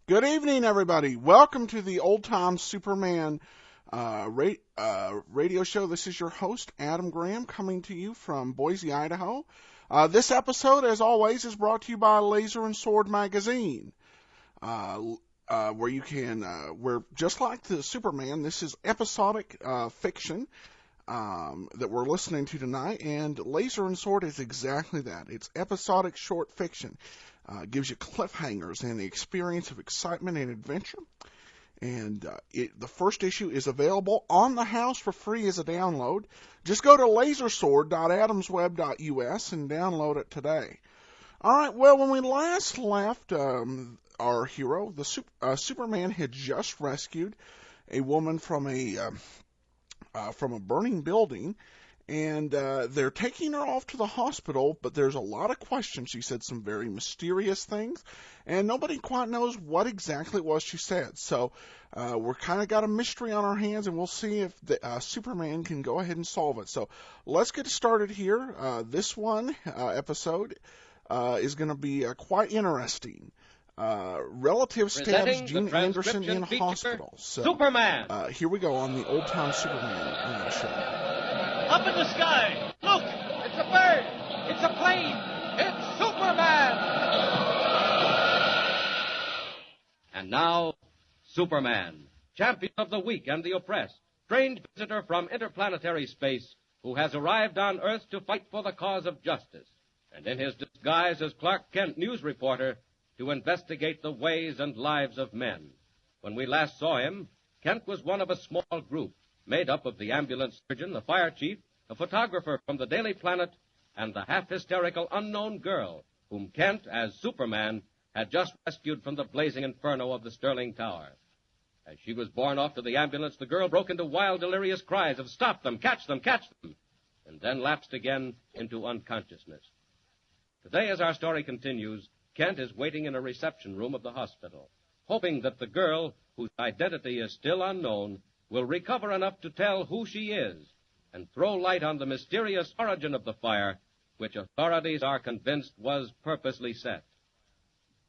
Good evening, everybody. Welcome to the Old Time Superman radio show. This is your host, Adam Graham, coming to you from Boise, Idaho. This episode, as always, is brought to you by Laser and Sword Magazine, where you can, where just like the Superman, this is episodic fiction that we're listening to tonight, and Laser and Sword is exactly that. It's episodic short fiction. Gives you cliffhangers and the experience of excitement and adventure. And the first issue is available on the house for free as a download. Just go to lasersword.adamsweb.us and download it today. All right, well, when we last left our hero, Superman had just rescued a woman from a burning building. And they're taking her off to the hospital, but there's a lot of questions. She said some very mysterious things, and nobody quite knows what exactly it was she said. So we're kind of got a mystery on our hands, and we'll see if Superman can go ahead and solve it. So let's get started here. This episode is going to be quite interesting. Relative stabs Gene Anderson in hospital. So, Superman! Here we go on the Old Time Superman show. Up in the sky! Look! It's a bird! It's a plane! It's Superman! And now, Superman, champion of the weak and the oppressed, strange visitor from interplanetary space who has arrived on Earth to fight for the cause of justice, and in his disguise as Clark Kent news reporter to investigate the ways and lives of men. When we last saw him, Kent was one of a small group made up of the ambulance surgeon, the fire chief, a photographer from the Daily Planet, and the half-hysterical unknown girl whom Kent, as Superman, had just rescued from the blazing inferno of the Sterling Tower. As she was borne off to the ambulance, the girl broke into wild, delirious cries of "Stop them! Catch them! Catch them!" and then lapsed again into unconsciousness. Today, as our story continues, Kent is waiting in a reception room of the hospital, hoping that the girl, whose identity is still unknown, will recover enough to tell who she is and throw light on the mysterious origin of the fire, which authorities are convinced was purposely set.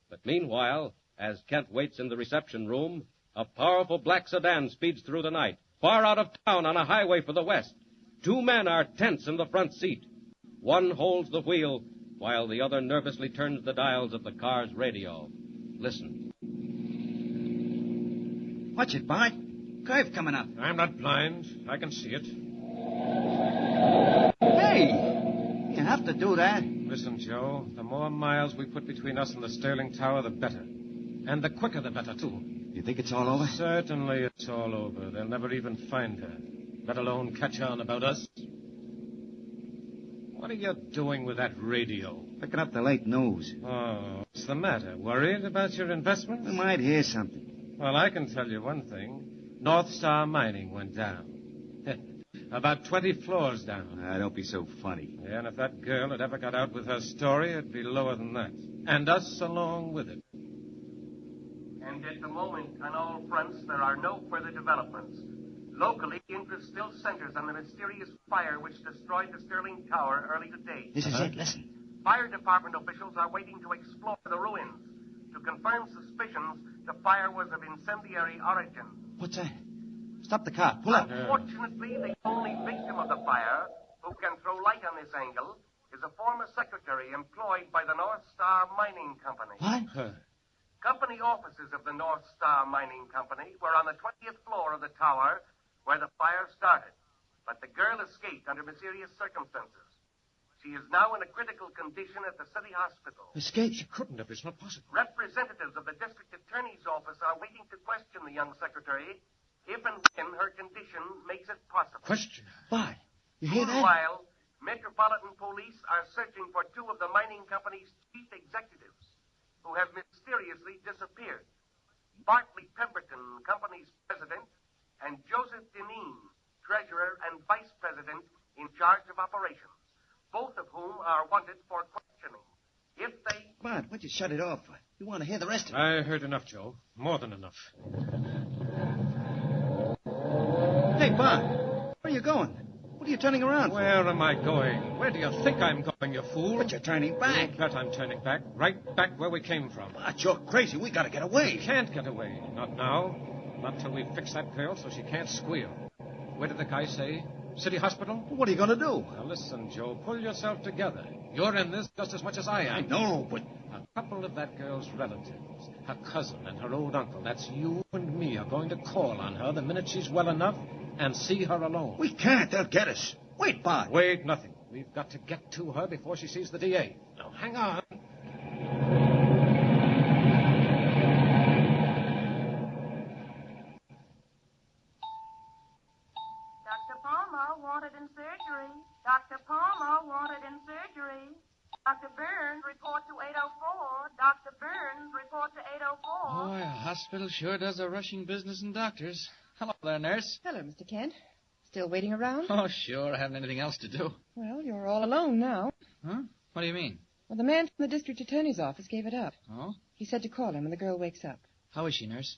But meanwhile, as Kent waits in the reception room, a powerful black sedan speeds through the night, far out of town on a highway for the west. Two men are tense in the front seat. One holds the wheel, while the other nervously turns the dials of the car's radio. Listen. Watch it, Bart. Curve coming up. I'm not blind. I can see it. Hey! You have to do that. Listen, Joe, the more miles we put between us and the Sterling Tower, the better. And the quicker, the better, too. You think it's all over? Certainly it's all over. They'll never even find her, let alone catch on about us. What are you doing with that radio? Picking up the late news. Oh, what's the matter? Worried about your investment? We might hear something. Well, I can tell you one thing. North Star Mining went down. About 20 floors down. Don't be so funny. Yeah, and if that girl had ever got out with her story, it'd be lower than that. And us along with it. And at the moment, on all fronts, there are no further developments. Locally, interest still centers on the mysterious fire which destroyed the Sterling Tower early today. This is it. Listen. Fire department officials are waiting to explore the ruins to confirm suspicions the fire was of incendiary origin. What's that? Stop the car. Pull up. Unfortunately, the only victim of the fire who can throw light on this angle is a former secretary employed by the North Star Mining Company. What? Company offices of the North Star Mining Company were on the 20th floor of the tower where the fire started, but the girl escaped under mysterious circumstances. She is now in a critical condition at the city hospital. Escape? She couldn't have. It's not possible. Representatives of the district attorney's office are waiting to question the young secretary if and when her condition makes it possible. Question? Bart, you hear that? Meanwhile, Metropolitan Police are searching for two of the mining company's chief executives who have mysteriously disappeared. Bartley Pemberton, company's president, and Joseph Deneen, treasurer and vice president in charge of operations, both of whom are wanted for questioning. If they... Bart, why'd you shut it off? You want to hear the rest of it? I heard enough, Joe. More than enough. Hey, Bart, where are you going? What What are you turning around for? Where am I going? Where do you think I'm going, you fool? But you're turning back. You bet I'm turning back. Right back where we came from. But you're crazy. We gotta get away. We can't get away. Not now. Not till we fix that girl so she can't squeal. Where did the guy say? City Hospital? What are you gonna do? Now listen, Joe. Pull yourself together. You're in this just as much as I am. I know, but... A couple of that girl's relatives, her cousin and her old uncle, that's you and me, are going to call on her the minute she's well enough and see her alone. We can't. They'll get us. Wait, Bart. Wait, nothing. We've got to get to her before she sees the DA. Now, hang on. Dr. Palmer wanted in surgery. Dr. Palmer wanted in surgery. Dr. Burns, report to 804. Dr. Burns, report to 804. Boy, a hospital sure does a rushing business in doctors. Hello there, nurse. Hello, Mr. Kent. Still waiting around? Oh, sure. I haven't anything else to do. Well, you're all alone now. Huh? What do you mean? Well, the man from the district attorney's office gave it up. Oh? He said to call him when the girl wakes up. How is she, nurse?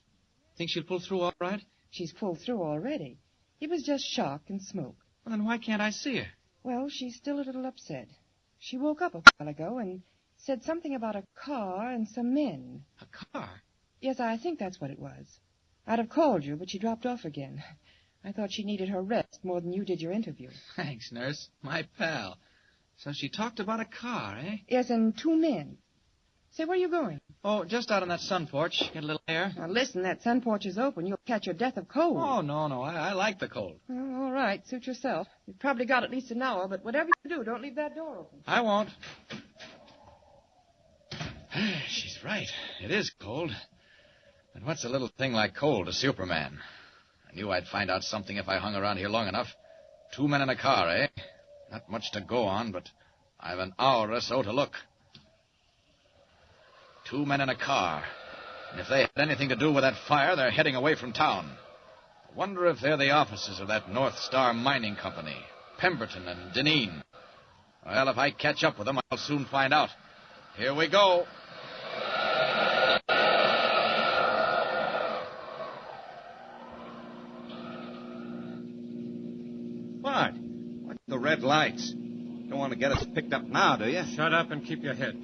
Think she'll pull through all right? She's pulled through already. It was just shock and smoke. Well, then why can't I see her? Well, she's still a little upset. She woke up a while ago and said something about a car and some men. A car? Yes, I think that's what it was. I'd have called you, but she dropped off again. I thought she needed her rest more than you did your interview. Thanks, nurse. My pal. So she talked about a car, eh? Yes, and 2 men. Say, where are you going? Oh, just out on that sun porch. Get a little air. Now, listen, that sun porch is open. You'll catch your death of cold. Oh, no. I like the cold. Oh, all right. Suit yourself. You've probably got at least an hour, but whatever you do, don't leave that door open. I won't. She's right. It is cold. But what's a little thing like cold to Superman? I knew I'd find out something if I hung around here long enough. 2 men in a car, eh? Not much to go on, but I've an hour or so to look. 2 men in a car. And if they had anything to do with that fire, they're heading away from town. I wonder if they're the officers of that North Star Mining Company, Pemberton and Deneen. Well, if I catch up with them, I'll soon find out. Here we go. Bart, what's the red lights? Don't want to get us picked up now, do you? Shut up and keep your head.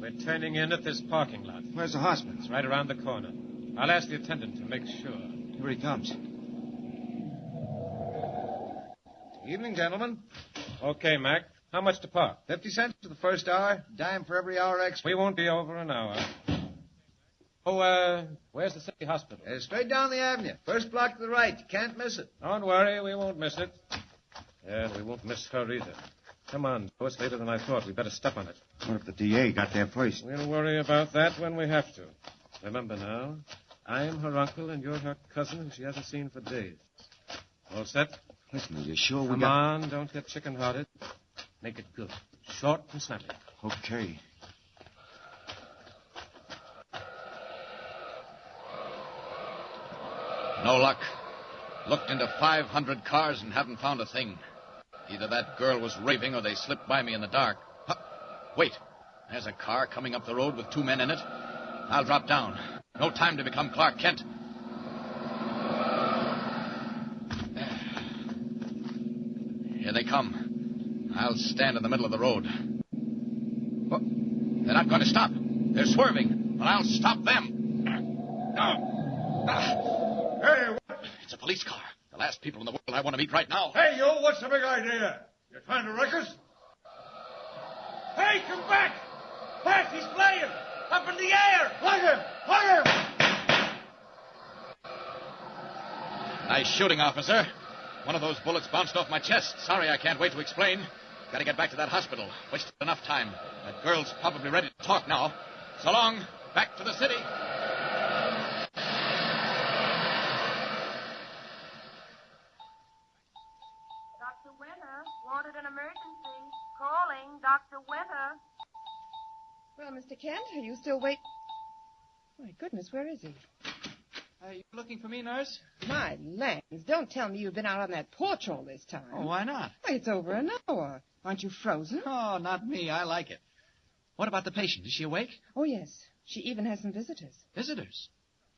We're turning in at this parking lot. Where's the hospital? It's right around the corner. I'll ask the attendant to make sure. Here he comes. Evening, gentlemen. Okay, Mac. How much to park? 50 cents for the first hour, dime for every hour extra. We won't be over an hour. Oh, where's the city hospital? Straight down the avenue. First block to the right. You can't miss it. Don't worry, we won't miss it. Yeah, we won't miss her either. Come on, Joe. It's later than I thought. We better step on it. What if the DA got there first? We'll worry about that when we have to. Remember now, I'm her uncle and you're her cousin who she hasn't seen for days. All set? Listen, are you sure we Come got... on, don't get chicken-hearted. Make it good. Short and snappy. Okay. No luck. Looked into 500 cars and haven't found a thing. Either that girl was raving or they slipped by me in the dark. Huh. Wait. There's a car coming up the road with 2 men in it. I'll drop down. No time to become Clark Kent. Here they come. I'll stand in the middle of the road. Oh, they're not going to stop. They're swerving, but I'll stop them. Hey, what? It's a police car. The last people in the world I want to meet right now. Hey, you, what's the big idea? You're trying to wreck us? Hey, come back! Back, he's flying! Up in the air! Plug him! Plug him! Nice shooting, officer. One of those bullets bounced off my chest. Sorry, I can't wait to explain. Got to get back to that hospital. Wasted enough time. That girl's probably ready to talk now. So long. Back to the city. Dr. Winter wanted an emergency. Calling Dr. Winter. Well, Mr. Kent, are you still waiting? My goodness, where is he? Are you looking for me, nurse? My lands, don't tell me you've been out on that porch all this time. Oh, why not? Why, it's over an hour. Aren't you frozen? Oh, not me. I like it. What about the patient? Is she awake? Oh, yes. She even has some visitors. Visitors?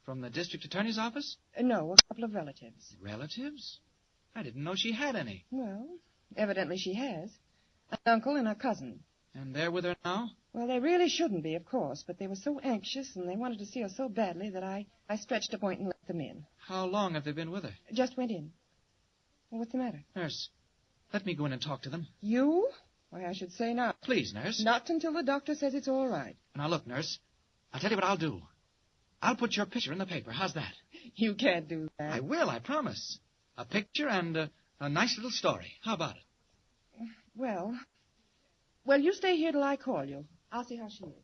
From the district attorney's office? No, a couple of relatives. Relatives? I didn't know she had any. Well, Evidently she has. An uncle and a cousin. And they're with her now? Well, they really shouldn't be, of course, but they were so anxious and they wanted to see her so badly that I stretched a point and let them in. How long have they been with her? Just went in. Well, what's the matter? Nurse, let me go in and talk to them. You? Why, I should say not. Please, nurse. Not until the doctor says it's all right. Now, look, nurse, I'll tell you what I'll do. I'll put your picture in the paper. How's that? You can't do that. I will, I promise. A picture and a nice little story. How about it? Well, you stay here till I call you. I'll see how she is.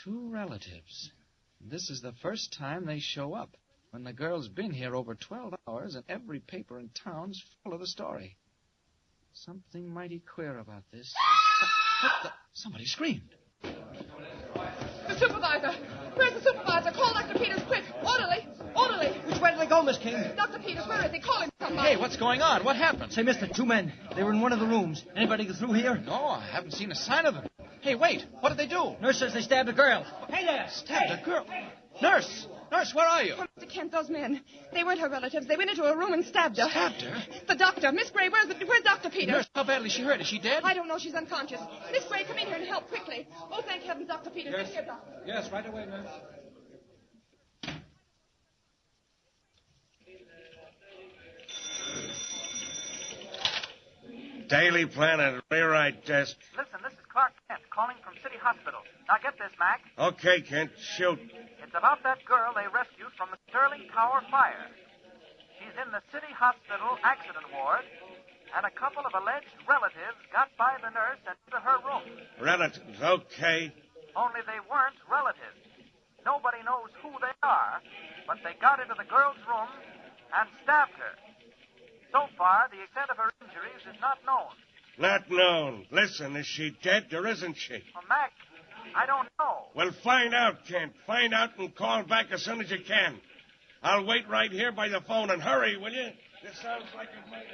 2 relatives. This is the first time they show up. When the girl's been here over 12 hours and every paper in town's full of the story. Something mighty queer about this. Somebody screamed. The supervisor! Where's the supervisor? Call Dr. Peters, quick! Orderly! Orderly! Which way did they go, Miss King? Dr. Peters, where is he? Call him somebody! Hey, what's going on? What happened? Say, mister, 2 men. They were in one of the rooms. Anybody go through here? No, I haven't seen a sign of them. Hey, wait. What did they do? Nurse says they stabbed a girl. Hey there! Stabbed a girl? Nurse! Nurse, where are you? Oh, Mr. Kent, those men. They weren't her relatives. They went into a room and stabbed her. Stabbed her? The doctor. Miss Gray, where's Dr. Peters? Nurse, how badly is she hurt? Is she dead? I don't know. She's unconscious. Miss Gray, come in here and help quickly. Oh, thank heavens, Dr. Peters. Yes. Here, doctor. Yes, right away, nurse. Daily Planet, rewrite desk. Listen, this is Clark Kent calling from City Hospital. Now get this, Mac. Okay, Kent, shoot. It's about that girl they rescued from the Sterling Tower fire. She's in the City Hospital accident ward, and a couple of alleged relatives got by the nurse and into her room. Relatives, okay. Only they weren't relatives. Nobody knows who they are, but they got into the girl's room and stabbed her. So far, the extent of her injuries is not known. Not known. Listen, is she dead or isn't she? Well, Mac, I don't know. Well, find out, Kent. Find out and call back as soon as you can. I'll wait right here by the phone, and hurry, will you? This sounds like it might...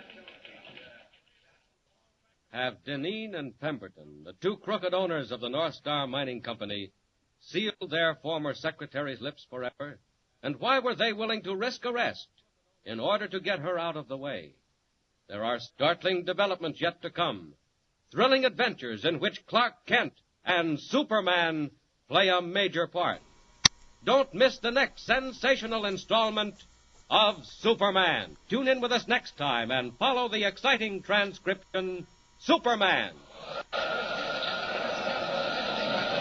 Have Deneen and Pemberton, the 2 crooked owners of the North Star Mining Company, sealed their former secretary's lips forever? And why were they willing to risk arrest in order to get her out of the way? There are startling developments yet to come, thrilling adventures in which Clark Kent and Superman play a major part. Don't miss the next sensational installment of Superman. Tune in with us next time and follow the exciting transcription, Superman.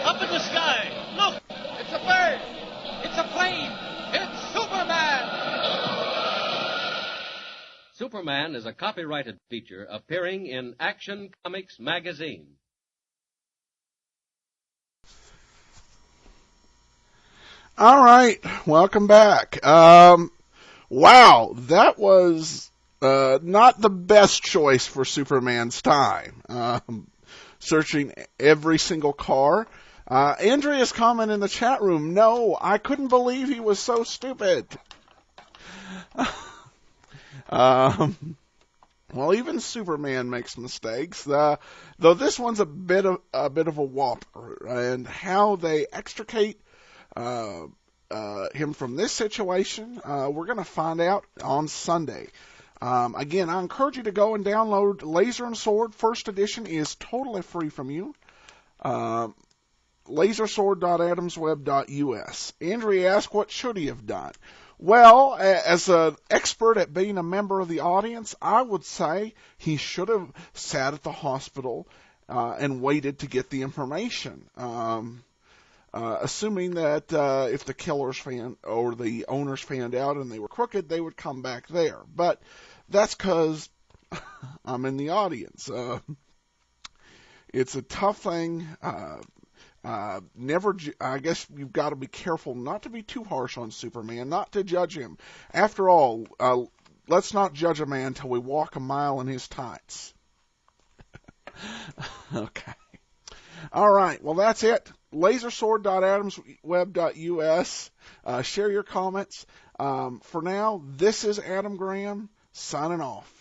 Up in the sky! Look! It's a bird! It's a plane! It's Superman! Superman is a copyrighted feature appearing in Action Comics magazine. All right, welcome back. Wow, that was not the best choice for Superman's time. Searching every single car. Andrea's comment in the chat room, no, I couldn't believe he was so stupid. Well, even Superman makes mistakes, though this one's a bit of a whopper, and how they extricate him from this situation, we're going to find out on Sunday. Again, I encourage you to go and download Laser and Sword. First edition is totally free from you. Lasersword.adamsweb.us. Andrea asked, what should he have done? Well, as an expert at being a member of the audience, I would say he should have sat at the hospital and waited to get the information. Assuming that if the killers or the owners found out and they were crooked, they would come back there. But that's because I'm in the audience. It's a tough thing. I guess you've got to be careful not to be too harsh on Superman, not to judge him. After all, let's not judge a man till we walk a mile in his tights. Okay. All right. Well, that's it. Lasersword.adamsweb.us. Share your comments. For now, this is Adam Graham signing off.